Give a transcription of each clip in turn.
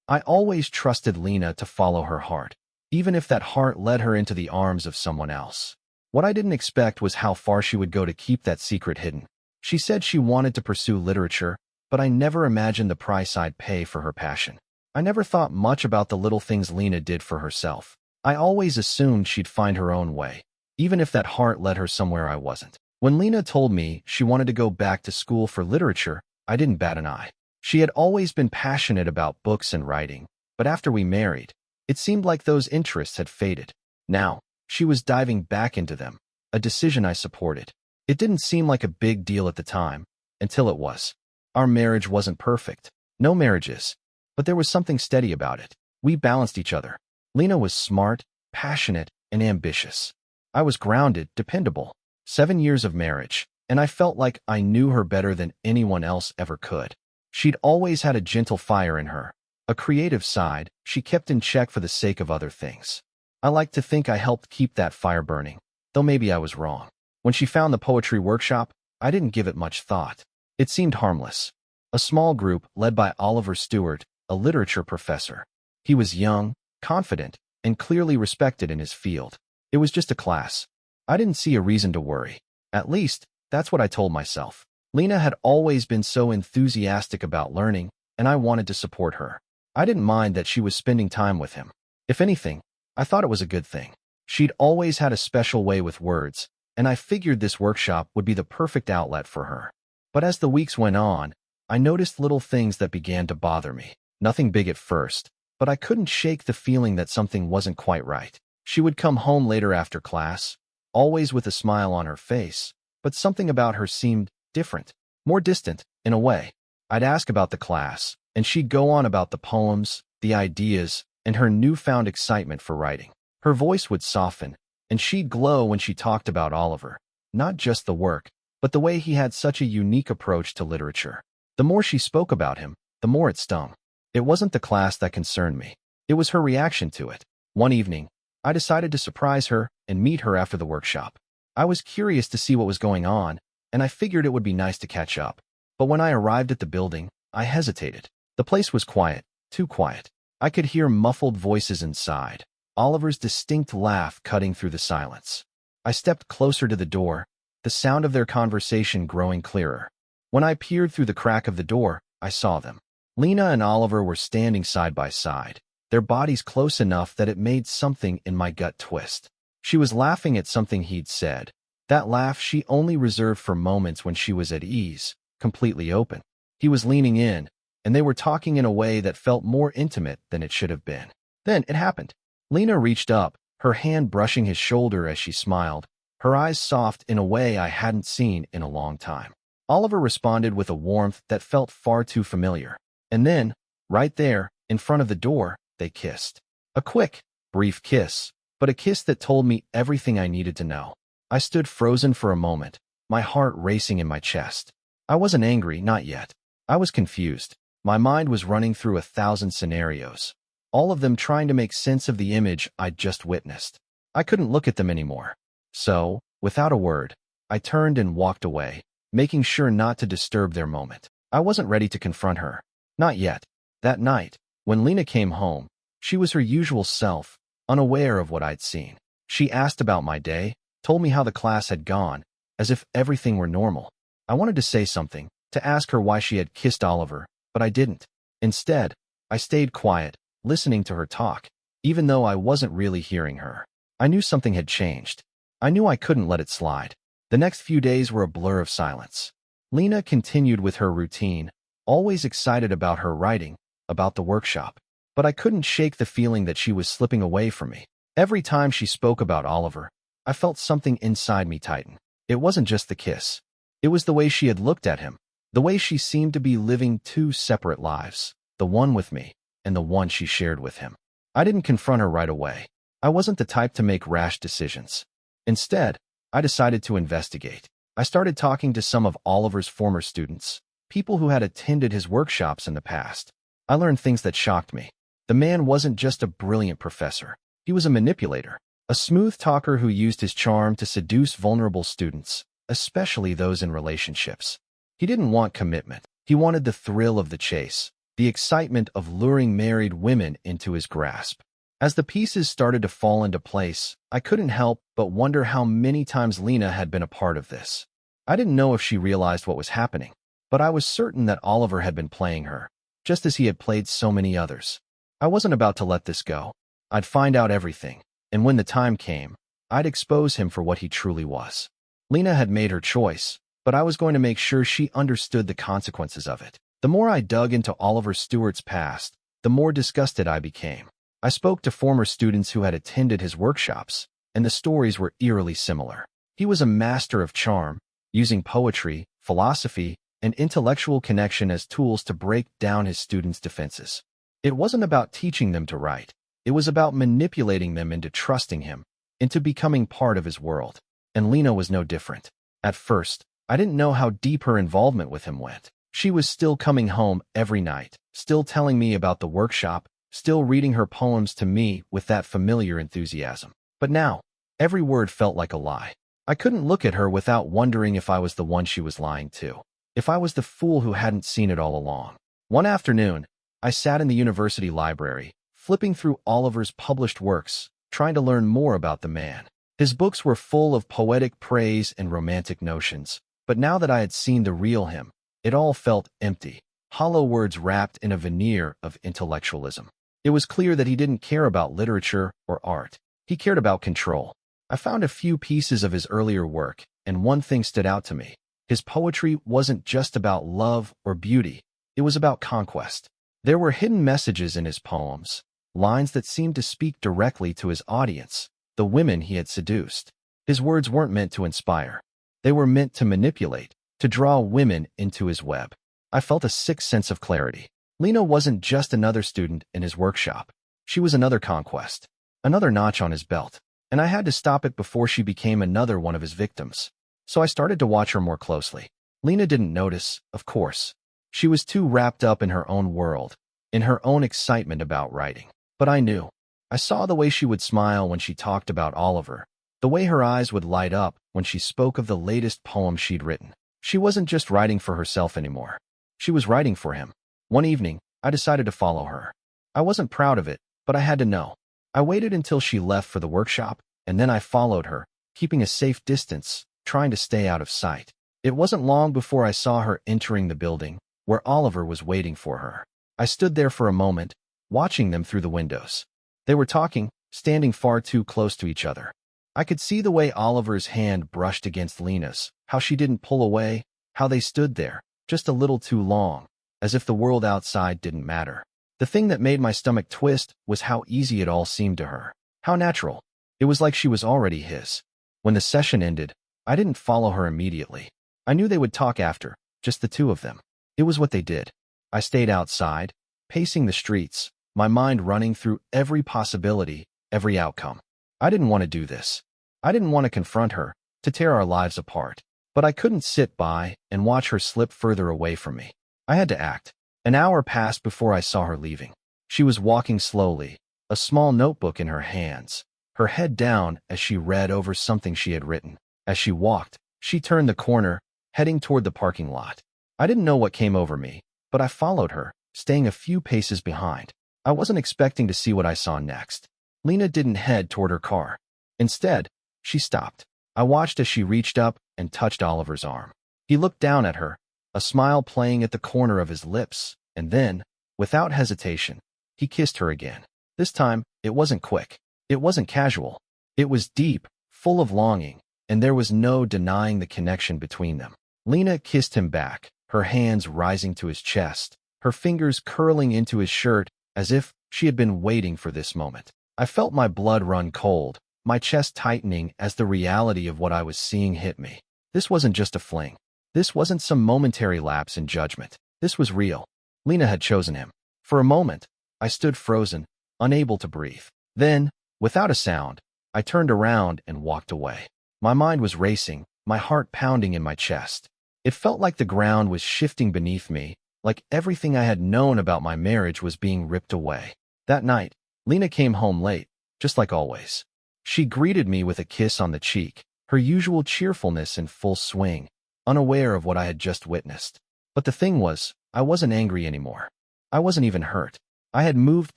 I always trusted Lena to follow her heart, even if that heart led her into the arms of someone else. What I didn't expect was how far she would go to keep that secret hidden. She said she wanted to pursue literature, but I never imagined the price I'd pay for her passion. I never thought much about the little things Lena did for herself. I always assumed she'd find her own way, even if that heart led her somewhere I wasn't. When Lena told me she wanted to go back to school for literature, I didn't bat an eye. She had always been passionate about books and writing, but after we married, it seemed like those interests had faded. Now, she was diving back into them, a decision I supported. It didn't seem like a big deal at the time, until it was. Our marriage wasn't perfect. No marriage is. But there was something steady about it. We balanced each other. Lena was smart, passionate, and ambitious. I was grounded, dependable. 7 years of marriage, and I felt like I knew her better than anyone else ever could. She'd always had a gentle fire in her, a creative side she kept in check for the sake of other things. I like to think I helped keep that fire burning, though maybe I was wrong. When she found the poetry workshop, I didn't give it much thought. It seemed harmless. A small group led by Oliver Stewart, a literature professor. He was young, confident, and clearly respected in his field. It was just a class. I didn't see a reason to worry. At least, that's what I told myself. Lena had always been so enthusiastic about learning, and I wanted to support her. I didn't mind that she was spending time with him. If anything, I thought it was a good thing. She'd always had a special way with words, and I figured this workshop would be the perfect outlet for her. But as the weeks went on, I noticed little things that began to bother me. Nothing big at first, but I couldn't shake the feeling that something wasn't quite right. She would come home later after class, always with a smile on her face, but something about her seemed different, more distant, in a way. I'd ask about the class, and she'd go on about the poems, the ideas, and her newfound excitement for writing. Her voice would soften, and she'd glow when she talked about Oliver. Not just the work, but the way he had such a unique approach to literature. The more she spoke about him, the more it stung. It wasn't the class that concerned me. It was her reaction to it. One evening, I decided to surprise her and meet her after the workshop. I was curious to see what was going on, and I figured it would be nice to catch up. But when I arrived at the building, I hesitated. The place was quiet, too quiet. I could hear muffled voices inside, Oliver's distinct laugh cutting through the silence. I stepped closer to the door, the sound of their conversation growing clearer. When I peered through the crack of the door, I saw them. Lena and Oliver were standing side by side, their bodies close enough that it made something in my gut twist. She was laughing at something he'd said, that laugh she only reserved for moments when she was at ease, completely open. He was leaning in, and they were talking in a way that felt more intimate than it should have been. Then it happened. Lena reached up, her hand brushing his shoulder as she smiled, her eyes soft in a way I hadn't seen in a long time. Oliver responded with a warmth that felt far too familiar. And then, right there, in front of the door, they kissed. A quick, brief kiss, but a kiss that told me everything I needed to know. I stood frozen for a moment, my heart racing in my chest. I wasn't angry, not yet. I was confused. My mind was running through 1,000 scenarios, all of them trying to make sense of the image I'd just witnessed. I couldn't look at them anymore. So, without a word, I turned and walked away, making sure not to disturb their moment. I wasn't ready to confront her. Not yet. That night, when Lena came home, she was her usual self, unaware of what I'd seen. She asked about my day, told me how the class had gone, as if everything were normal. I wanted to say something, to ask her why she had kissed Oliver, but I didn't. Instead, I stayed quiet, listening to her talk, even though I wasn't really hearing her. I knew something had changed. I knew I couldn't let it slide. The next few days were a blur of silence. Lena continued with her routine, always excited about her writing, about the workshop. But I couldn't shake the feeling that she was slipping away from me. Every time she spoke about Oliver, I felt something inside me tighten. It wasn't just the kiss. It was the way she had looked at him, the way she seemed to be living two separate lives, the one with me and the one she shared with him. I didn't confront her right away. I wasn't the type to make rash decisions. Instead, I decided to investigate. I started talking to some of Oliver's former students, people who had attended his workshops in the past. I learned things that shocked me. The man wasn't just a brilliant professor. He was a manipulator, a smooth talker who used his charm to seduce vulnerable students, especially those in relationships. He didn't want commitment. He wanted the thrill of the chase, the excitement of luring married women into his grasp. As the pieces started to fall into place, I couldn't help but wonder how many times Lena had been a part of this. I didn't know if she realized what was happening, but I was certain that Oliver had been playing her, just as he had played so many others. I wasn't about to let this go. I'd find out everything, and when the time came, I'd expose him for what he truly was. Lena had made her choice, but I was going to make sure she understood the consequences of it. The more I dug into Oliver Stewart's past, the more disgusted I became. I spoke to former students who had attended his workshops, and the stories were eerily similar. He was a master of charm, using poetry, philosophy, and intellectual connection as tools to break down his students' defenses. It wasn't about teaching them to write. It was about manipulating them into trusting him, into becoming part of his world. And Lena was no different. At first, I didn't know how deep her involvement with him went. She was still coming home every night, still telling me about the workshop, still reading her poems to me with that familiar enthusiasm. But now, every word felt like a lie. I couldn't look at her without wondering if I was the one she was lying to, if I was the fool who hadn't seen it all along. One afternoon, I sat in the university library, flipping through Oliver's published works, trying to learn more about the man. His books were full of poetic praise and romantic notions, but now that I had seen the real him, it all felt empty, hollow words wrapped in a veneer of intellectualism. It was clear that he didn't care about literature or art. He cared about control. I found a few pieces of his earlier work, and one thing stood out to me. His poetry wasn't just about love or beauty. It was about conquest. There were hidden messages in his poems, lines that seemed to speak directly to his audience, the women he had seduced. His words weren't meant to inspire. They were meant to manipulate, to draw women into his web. I felt a sick sense of clarity. Lena wasn't just another student in his workshop. She was another conquest, another notch on his belt, and I had to stop it before she became another one of his victims. So I started to watch her more closely. Lena didn't notice, of course. She was too wrapped up in her own world, in her own excitement about writing. But I knew. I saw the way she would smile when she talked about Oliver, the way her eyes would light up when she spoke of the latest poem she'd written. She wasn't just writing for herself anymore. She was writing for him. One evening, I decided to follow her. I wasn't proud of it, but I had to know. I waited until she left for the workshop, and then I followed her, keeping a safe distance, trying to stay out of sight. It wasn't long before I saw her entering the building, where Oliver was waiting for her. I stood there for a moment, watching them through the windows. They were talking, standing far too close to each other. I could see the way Oliver's hand brushed against Lena's, how she didn't pull away, how they stood there, just a little too long, as if the world outside didn't matter. The thing that made my stomach twist was how easy it all seemed to her. How natural. It was like she was already his. When the session ended, I didn't follow her immediately. I knew they would talk after, just the two of them. It was what they did. I stayed outside, pacing the streets, my mind running through every possibility, every outcome. I didn't want to do this. I didn't want to confront her, to tear our lives apart. But I couldn't sit by and watch her slip further away from me. I had to act. An hour passed before I saw her leaving. She was walking slowly, a small notebook in her hands, her head down as she read over something she had written. As she walked, she turned the corner, heading toward the parking lot. I didn't know what came over me, but I followed her, staying a few paces behind. I wasn't expecting to see what I saw next. Lena didn't head toward her car. Instead, she stopped. I watched as she reached up and touched Oliver's arm. He looked down at her, a smile playing at the corner of his lips, and then, without hesitation, he kissed her again. This time, it wasn't quick. It wasn't casual. It was deep, full of longing, and there was no denying the connection between them. Lena kissed him back, her hands rising to his chest, her fingers curling into his shirt as if she had been waiting for this moment. I felt my blood run cold, my chest tightening as the reality of what I was seeing hit me. This wasn't just a fling. This wasn't some momentary lapse in judgment. This was real. Lena had chosen him. For a moment, I stood frozen, unable to breathe. Then, without a sound, I turned around and walked away. My mind was racing, my heart pounding in my chest. It felt like the ground was shifting beneath me, like everything I had known about my marriage was being ripped away. That night, Lena came home late, just like always. She greeted me with a kiss on the cheek, her usual cheerfulness in full swing, unaware of what I had just witnessed. But the thing was, I wasn't angry anymore. I wasn't even hurt. I had moved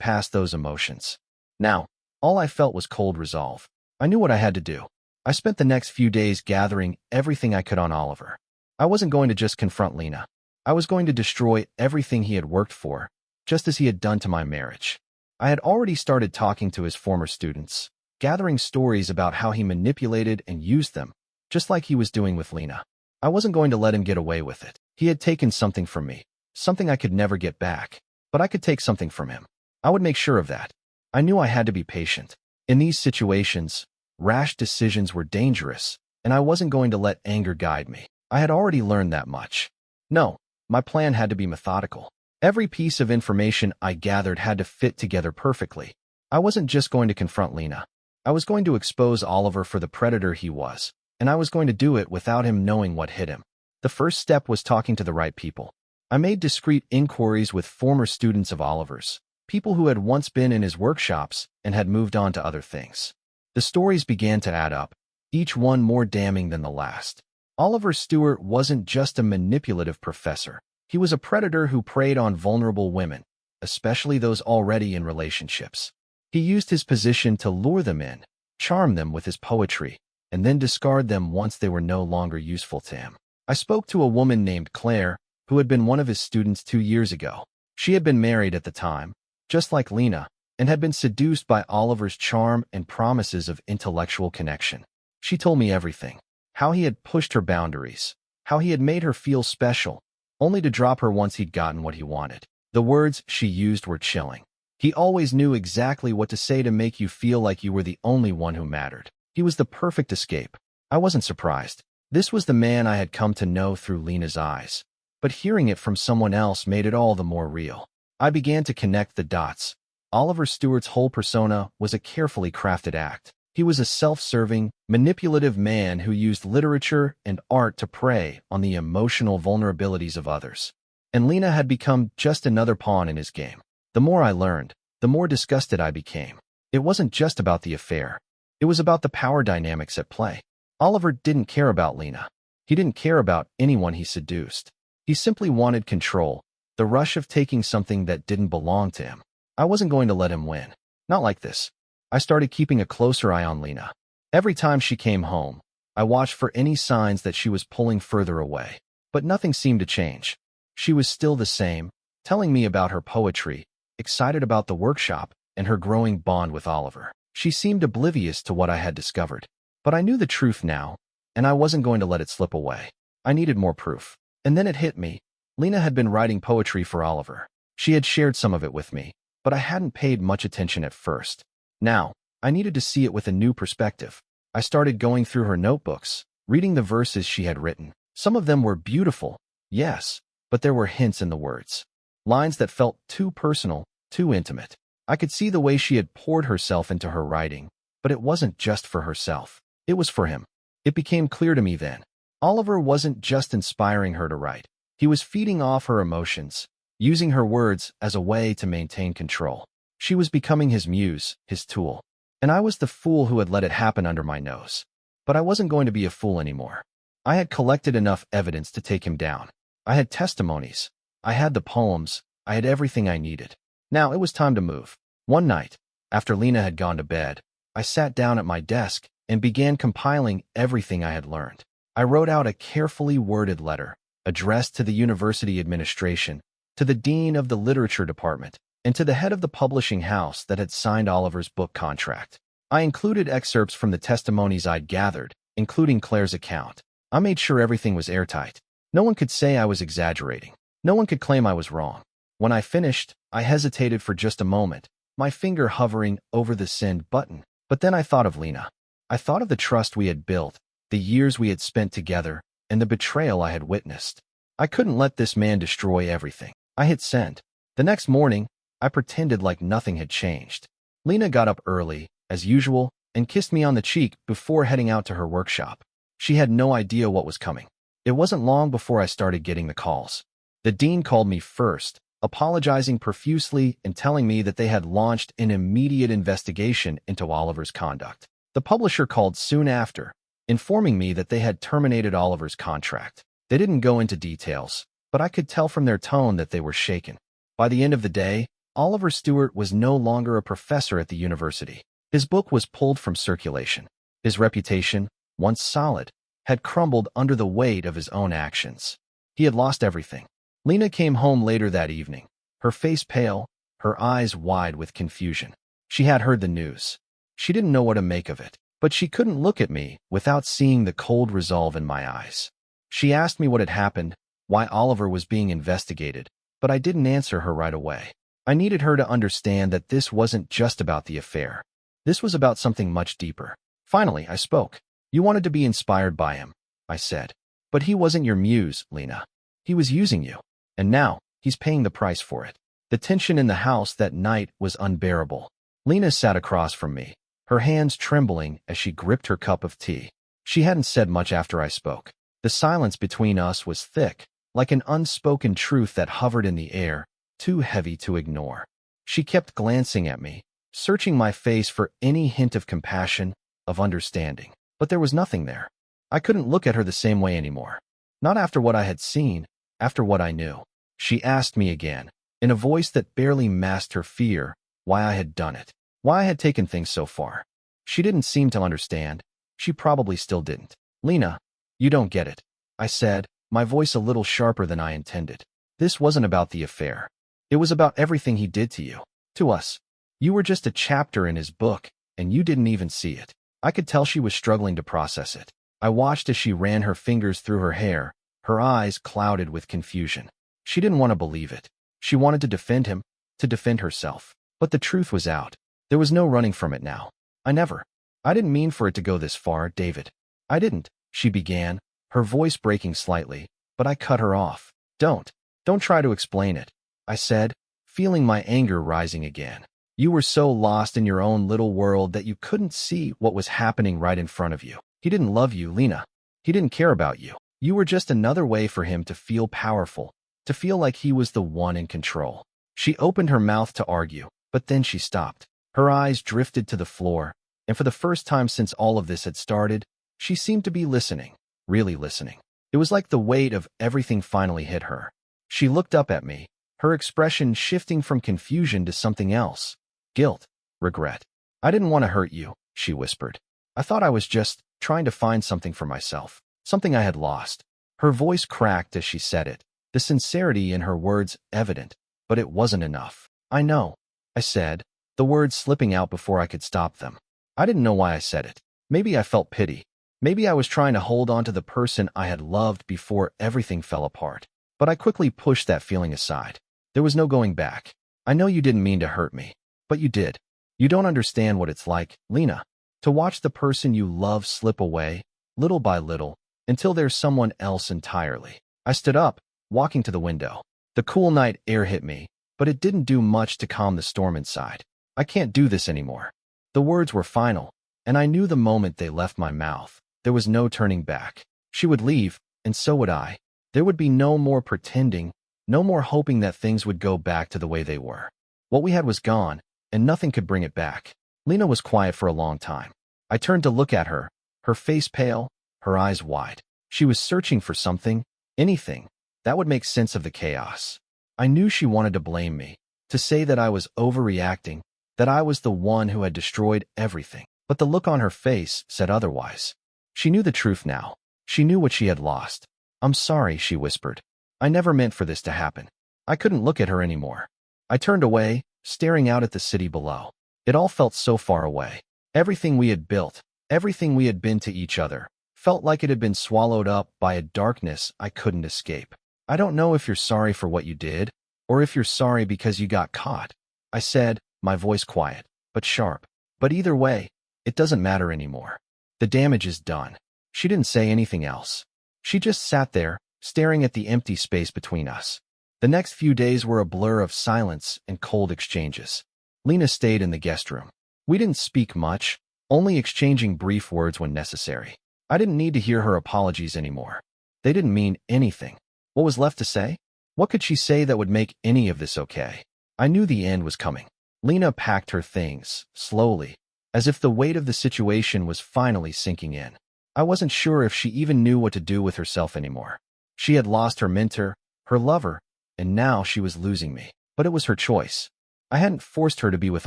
past those emotions. Now, all I felt was cold resolve. I knew what I had to do. I spent the next few days gathering everything I could on Oliver. I wasn't going to just confront Lena. I was going to destroy everything he had worked for, just as he had done to my marriage. I had already started talking to his former students, gathering stories about how he manipulated and used them, just like he was doing with Lena. I wasn't going to let him get away with it. He had taken something from me, something I could never get back, but I could take something from him. I would make sure of that. I knew I had to be patient. In these situations, rash decisions were dangerous, and I wasn't going to let anger guide me. I had already learned that much. No, my plan had to be methodical. Every piece of information I gathered had to fit together perfectly. I wasn't just going to confront Lena. I was going to expose Oliver for the predator he was, and I was going to do it without him knowing what hit him. The first step was talking to the right people. I made discreet inquiries with former students of Oliver's, people who had once been in his workshops and had moved on to other things. The stories began to add up, each one more damning than the last. Oliver Stewart wasn't just a manipulative professor. He was a predator who preyed on vulnerable women, especially those already in relationships. He used his position to lure them in, charm them with his poetry, and then discard them once they were no longer useful to him. I spoke to a woman named Claire, who had been one of his students 2 years ago. She had been married at the time, just like Lena, and had been seduced by Oliver's charm and promises of intellectual connection. She told me everything, how he had pushed her boundaries, how he had made her feel special, only to drop her once he'd gotten what he wanted. The words she used were chilling. He always knew exactly what to say to make you feel like you were the only one who mattered. He was the perfect escape. I wasn't surprised. This was the man I had come to know through Lena's eyes. But hearing it from someone else made it all the more real. I began to connect the dots. Oliver Stewart's whole persona was a carefully crafted act. He was a self-serving, manipulative man who used literature and art to prey on the emotional vulnerabilities of others. And Lena had become just another pawn in his game. The more I learned, the more disgusted I became. It wasn't just about the affair. It was about the power dynamics at play. Oliver didn't care about Lena. He didn't care about anyone he seduced. He simply wanted control, the rush of taking something that didn't belong to him. I wasn't going to let him win. Not like this. I started keeping a closer eye on Lena. Every time she came home, I watched for any signs that she was pulling further away. But nothing seemed to change. She was still the same, telling me about her poetry, excited about the workshop, and her growing bond with Oliver. She seemed oblivious to what I had discovered. But I knew the truth now, and I wasn't going to let it slip away. I needed more proof. And then it hit me. Lena had been writing poetry for Oliver. She had shared some of it with me, but I hadn't paid much attention at first. Now, I needed to see it with a new perspective. I started going through her notebooks, reading the verses she had written. Some of them were beautiful, yes, but there were hints in the words. Lines that felt too personal, too intimate. I could see the way she had poured herself into her writing, but it wasn't just for herself. It was for him. It became clear to me then. Oliver wasn't just inspiring her to write. He was feeding off her emotions, using her words as a way to maintain control. She was becoming his muse, his tool. And I was the fool who had let it happen under my nose. But I wasn't going to be a fool anymore. I had collected enough evidence to take him down. I had testimonies. I had the poems. I had everything I needed. Now it was time to move. One night, after Lena had gone to bed, I sat down at my desk and began compiling everything I had learned. I wrote out a carefully worded letter, addressed to the university administration, to the dean of the literature department, and to the head of the publishing house that had signed Oliver's book contract. I included excerpts from the testimonies I'd gathered, including Claire's account. I made sure everything was airtight. No one could say I was exaggerating. No one could claim I was wrong. When I finished, I hesitated for just a moment, my finger hovering over the send button. But then I thought of Lena. I thought of the trust we had built, the years we had spent together, and the betrayal I had witnessed. I couldn't let this man destroy everything. I hit send. The next morning, I pretended like nothing had changed. Lena got up early, as usual, and kissed me on the cheek before heading out to her workshop. She had no idea what was coming. It wasn't long before I started getting the calls. The dean called me first, apologizing profusely and telling me that they had launched an immediate investigation into Oliver's conduct. The publisher called soon after, informing me that they had terminated Oliver's contract. They didn't go into details, but I could tell from their tone that they were shaken. By the end of the day, Oliver Stewart was no longer a professor at the university. His book was pulled from circulation. His reputation, once solid, had crumbled under the weight of his own actions. He had lost everything. Lena came home later that evening, her face pale, her eyes wide with confusion. She had heard the news. She didn't know what to make of it, but she couldn't look at me without seeing the cold resolve in my eyes. She asked me what had happened, why Oliver was being investigated, but I didn't answer her right away. I needed her to understand that this wasn't just about the affair. This was about something much deeper. Finally, I spoke. You wanted to be inspired by him, I said. But he wasn't your muse, Lena. He was using you. And now, he's paying the price for it. The tension in the house that night was unbearable. Lena sat across from me, her hands trembling as she gripped her cup of tea. She hadn't said much after I spoke. The silence between us was thick, like an unspoken truth that hovered in the air, too heavy to ignore. She kept glancing at me, searching my face for any hint of compassion, of understanding. But there was nothing there. I couldn't look at her the same way anymore. Not after what I had seen, after what I knew. She asked me again, in a voice that barely masked her fear, why I had done it, why I had taken things so far. She didn't seem to understand. She probably still didn't. Lena, you don't get it, I said, my voice a little sharper than I intended. This wasn't about the affair. It was about everything he did to you, to us. You were just a chapter in his book, and you didn't even see it. I could tell she was struggling to process it. I watched as she ran her fingers through her hair, her eyes clouded with confusion. She didn't want to believe it. She wanted to defend him, to defend herself. But the truth was out. There was no running from it now. I didn't mean for it to go this far, David. I didn't, she began, her voice breaking slightly, but I cut her off. Don't try to explain it, I said, feeling my anger rising again. You were so lost in your own little world that you couldn't see what was happening right in front of you. He didn't love you, Lena. He didn't care about you. You were just another way for him to feel powerful, to feel like he was the one in control. She opened her mouth to argue, but then she stopped. Her eyes drifted to the floor, and for the first time since all of this had started, she seemed to be listening, really listening. It was like the weight of everything finally hit her. She looked up at me, her expression shifting from confusion to something else. Guilt, regret. I didn't want to hurt you, she whispered. I thought I was just trying to find something for myself, something I had lost. Her voice cracked as she said it, the sincerity in her words evident, but it wasn't enough. I know, I said, the words slipping out before I could stop them. I didn't know why I said it. Maybe I felt pity. Maybe I was trying to hold on to the person I had loved before everything fell apart. But I quickly pushed that feeling aside. There was no going back. I know you didn't mean to hurt me, but you did. You don't understand what it's like, Lena, to watch the person you love slip away, little by little, until there's someone else entirely. I stood up, walking to the window. The cool night air hit me, but it didn't do much to calm the storm inside. I can't do this anymore. The words were final, and I knew the moment they left my mouth, there was no turning back. She would leave, and so would I. There would be no more pretending, no more hoping that things would go back to the way they were. What we had was gone, and nothing could bring it back. Lena was quiet for a long time. I turned to look at her, her face pale, her eyes wide. She was searching for something, anything, that would make sense of the chaos. I knew she wanted to blame me, to say that I was overreacting, that I was the one who had destroyed everything. But the look on her face said otherwise. She knew the truth now. She knew what she had lost. I'm sorry, she whispered. I never meant for this to happen. I couldn't look at her anymore. I turned away, staring out at the city below. It all felt so far away. Everything we had built, everything we had been to each other, felt like it had been swallowed up by a darkness I couldn't escape. I don't know if you're sorry for what you did, or if you're sorry because you got caught, I said, my voice quiet, but sharp. But either way, it doesn't matter anymore. The damage is done. She didn't say anything else. She just sat there, staring at the empty space between us. The next few days were a blur of silence and cold exchanges. Lena stayed in the guest room. We didn't speak much, only exchanging brief words when necessary. I didn't need to hear her apologies anymore. They didn't mean anything. What was left to say? What could she say that would make any of this okay? I knew the end was coming. Lena packed her things, slowly, as if the weight of the situation was finally sinking in. I wasn't sure if she even knew what to do with herself anymore. She had lost her mentor, her lover, and now she was losing me. But it was her choice. I hadn't forced her to be with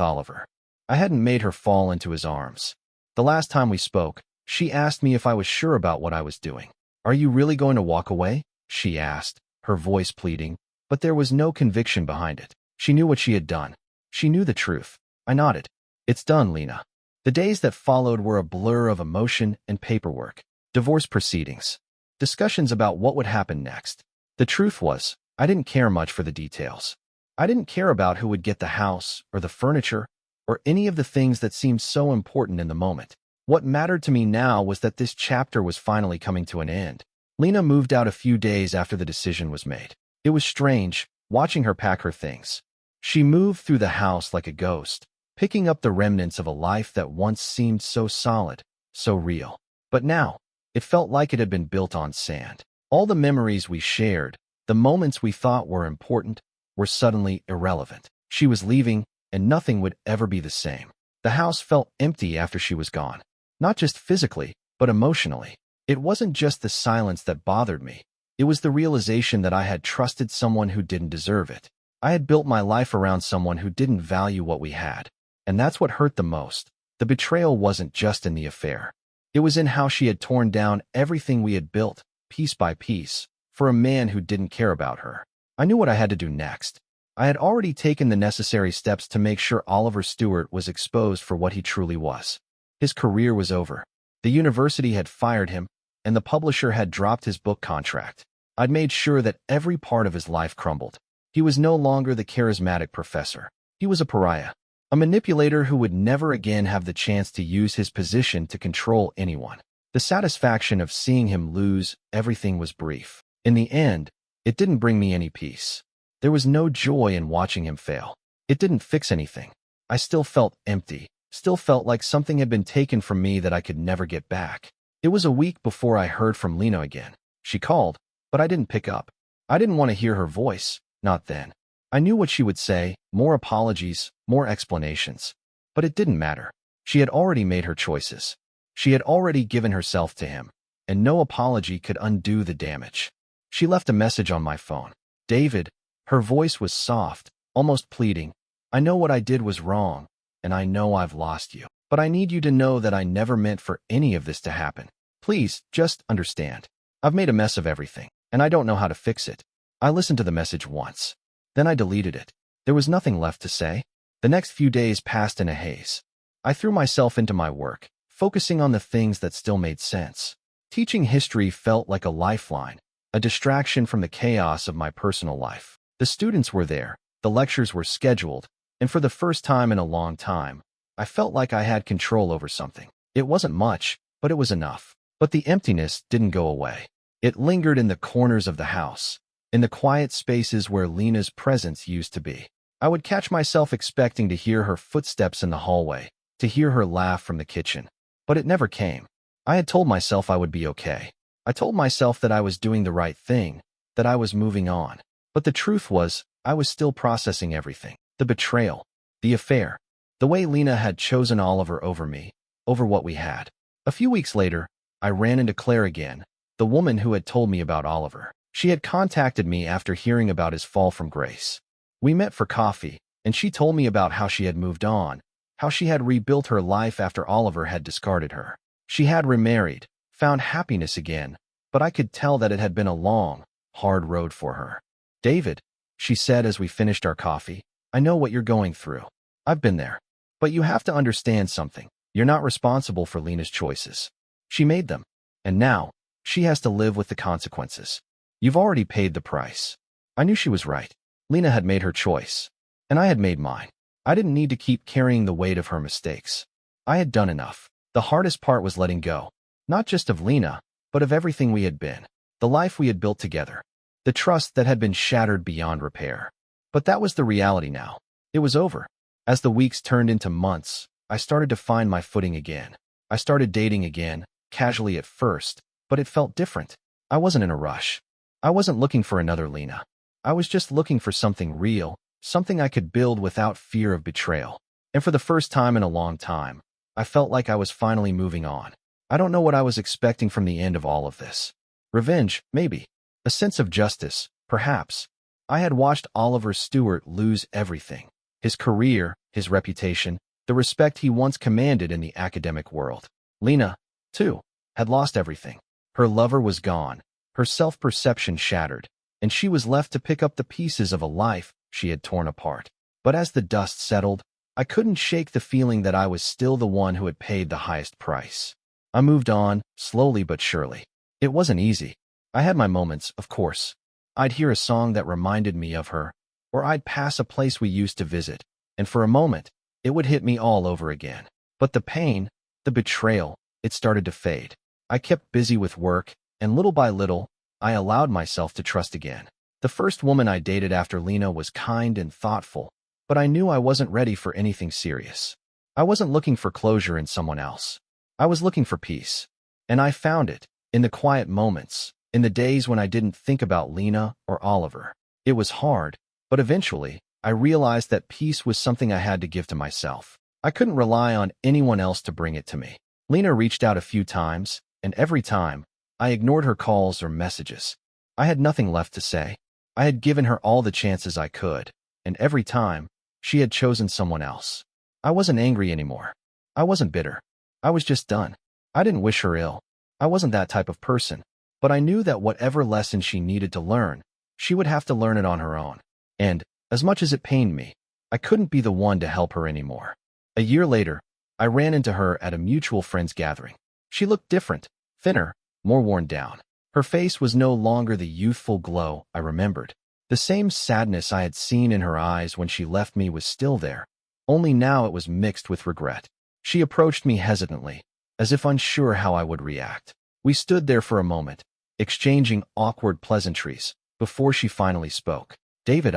Oliver. I hadn't made her fall into his arms. The last time we spoke, she asked me if I was sure about what I was doing. "Are you really going to walk away?" she asked, her voice pleading, but there was no conviction behind it. She knew what she had done. She knew the truth. I nodded. "It's done, Lena." The days that followed were a blur of emotion and paperwork, divorce proceedings, discussions about what would happen next. The truth was, I didn't care much for the details. I didn't care about who would get the house or the furniture or any of the things that seemed so important in the moment. What mattered to me now was that this chapter was finally coming to an end. Lena moved out a few days after the decision was made. It was strange, watching her pack her things. She moved through the house like a ghost, picking up the remnants of a life that once seemed so solid, so real. But now, it felt like it had been built on sand. All the memories we shared, the moments we thought were important, were suddenly irrelevant. She was leaving, and nothing would ever be the same. The house felt empty after she was gone. Not just physically, but emotionally. It wasn't just the silence that bothered me. It was the realization that I had trusted someone who didn't deserve it. I had built my life around someone who didn't value what we had. And that's what hurt the most. The betrayal wasn't just in the affair. It was in how she had torn down everything we had built, piece by piece, for a man who didn't care about her. I knew what I had to do next. I had already taken the necessary steps to make sure Oliver Stewart was exposed for what he truly was. His career was over. The university had fired him, and the publisher had dropped his book contract. I'd made sure that every part of his life crumbled. He was no longer the charismatic professor. He was a pariah, a manipulator who would never again have the chance to use his position to control anyone. The satisfaction of seeing him lose everything was brief. In the end, it didn't bring me any peace. There was no joy in watching him fail. It didn't fix anything. I still felt empty, still felt like something had been taken from me that I could never get back. It was a week before I heard from Lena again. She called, but I didn't pick up. I didn't want to hear her voice, not then. I knew what she would say, more apologies, more explanations. But it didn't matter. She had already made her choices. She had already given herself to him, and no apology could undo the damage. She left a message on my phone. "David," her voice was soft, almost pleading. "I know what I did was wrong, and I know I've lost you. But I need you to know that I never meant for any of this to happen. Please, just understand. I've made a mess of everything, and I don't know how to fix it." I listened to the message once. Then I deleted it. There was nothing left to say. The next few days passed in a haze. I threw myself into my work, focusing on the things that still made sense. Teaching history felt like a lifeline, a distraction from the chaos of my personal life. The students were there, the lectures were scheduled, and for the first time in a long time, I felt like I had control over something. It wasn't much, but it was enough. But the emptiness didn't go away. It lingered in the corners of the house, in the quiet spaces where Lena's presence used to be. I would catch myself expecting to hear her footsteps in the hallway, to hear her laugh from the kitchen. But it never came. I had told myself I would be okay. I told myself that I was doing the right thing, that I was moving on. But the truth was, I was still processing everything. The betrayal, the affair, the way Lena had chosen Oliver over me, over what we had. A few weeks later, I ran into Claire again, the woman who had told me about Oliver. She had contacted me after hearing about his fall from grace. We met for coffee, and she told me about how she had moved on, how she had rebuilt her life after Oliver had discarded her. She had remarried, found happiness again, but I could tell that it had been a long, hard road for her. "David," she said as we finished our coffee, "I know what you're going through. I've been there. But you have to understand something. You're not responsible for Lena's choices. She made them, and now, she has to live with the consequences. You've already paid the price." I knew she was right. Lena had made her choice, and I had made mine. I didn't need to keep carrying the weight of her mistakes. I had done enough. The hardest part was letting go, not just of Lena, but of everything we had been, the life we had built together, the trust that had been shattered beyond repair. But that was the reality now. It was over. As the weeks turned into months, I started to find my footing again. I started dating again, casually at first, but it felt different. I wasn't in a rush. I wasn't looking for another Lena. I was just looking for something real, something I could build without fear of betrayal. And for the first time in a long time, I felt like I was finally moving on. I don't know what I was expecting from the end of all of this. Revenge, maybe. A sense of justice, perhaps. I had watched Oliver Stewart lose everything. His career, his reputation, the respect he once commanded in the academic world. Lena, too, had lost everything. Her lover was gone, her self-perception shattered, and she was left to pick up the pieces of a life she had torn apart. But as the dust settled, I couldn't shake the feeling that I was still the one who had paid the highest price. I moved on, slowly but surely. It wasn't easy. I had my moments, of course. I'd hear a song that reminded me of her, or I'd pass a place we used to visit, and for a moment, it would hit me all over again. But the pain, the betrayal, it started to fade. I kept busy with work, and little by little, I allowed myself to trust again. The first woman I dated after Lena was kind and thoughtful, but I knew I wasn't ready for anything serious. I wasn't looking for closure in someone else. I was looking for peace. And I found it, in the quiet moments, in the days when I didn't think about Lena or Oliver. It was hard, but eventually, I realized that peace was something I had to give to myself. I couldn't rely on anyone else to bring it to me. Lena reached out a few times, and every time, I ignored her calls or messages. I had nothing left to say. I had given her all the chances I could, and every time, she had chosen someone else. I wasn't angry anymore. I wasn't bitter. I was just done. I didn't wish her ill. I wasn't that type of person. But I knew that whatever lesson she needed to learn, she would have to learn it on her own. And, as much as it pained me, I couldn't be the one to help her anymore. A year later, I ran into her at a mutual friend's gathering. She looked different, thinner, more worn down. Her face was no longer the youthful glow I remembered. The same sadness I had seen in her eyes when she left me was still there, only now it was mixed with regret. She approached me hesitantly, as if unsure how I would react. We stood there for a moment, exchanging awkward pleasantries, before she finally spoke. "David,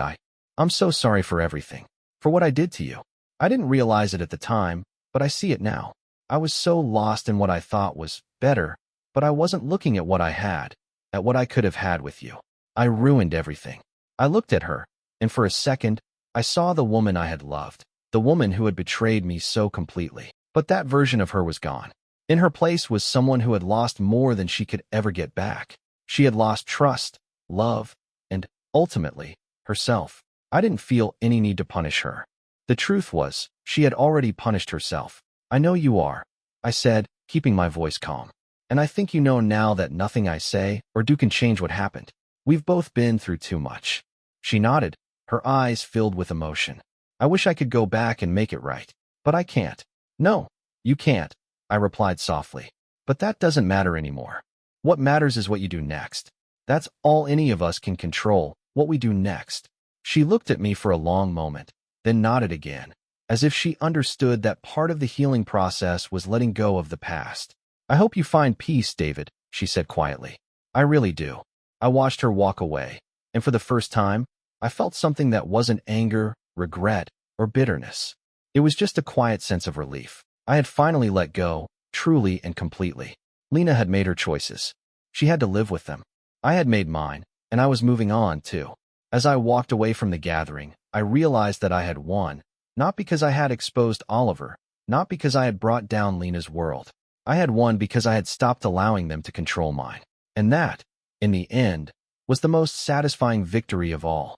I'm so sorry for everything, for what I did to you. I didn't realize it at the time, but I see it now. I was so lost in what I thought was better, but I wasn't looking at what I had, at what I could have had with you. I ruined everything." I looked at her, and for a second, I saw the woman I had loved, the woman who had betrayed me so completely. But that version of her was gone. In her place was someone who had lost more than she could ever get back. She had lost trust, love, and, ultimately, herself. I didn't feel any need to punish her. The truth was, she had already punished herself. "I know you are," I said, keeping my voice calm. "And I think you know now that nothing I say or do can change what happened. We've both been through too much." She nodded, her eyes filled with emotion. "I wish I could go back and make it right, but I can't." "No, you can't," I replied softly. "But that doesn't matter anymore. What matters is what you do next. That's all any of us can control, what we do next." She looked at me for a long moment, then nodded again, as if she understood that part of the healing process was letting go of the past. "I hope you find peace, David," she said quietly. "I really do." I watched her walk away, and for the first time, I felt something that wasn't anger, regret, or bitterness. It was just a quiet sense of relief. I had finally let go, truly and completely. Lena had made her choices. She had to live with them. I had made mine, and I was moving on, too. As I walked away from the gathering, I realized that I had won, not because I had exposed Oliver, not because I had brought down Lena's world. I had won because I had stopped allowing them to control mine. And that, in the end, was the most satisfying victory of all.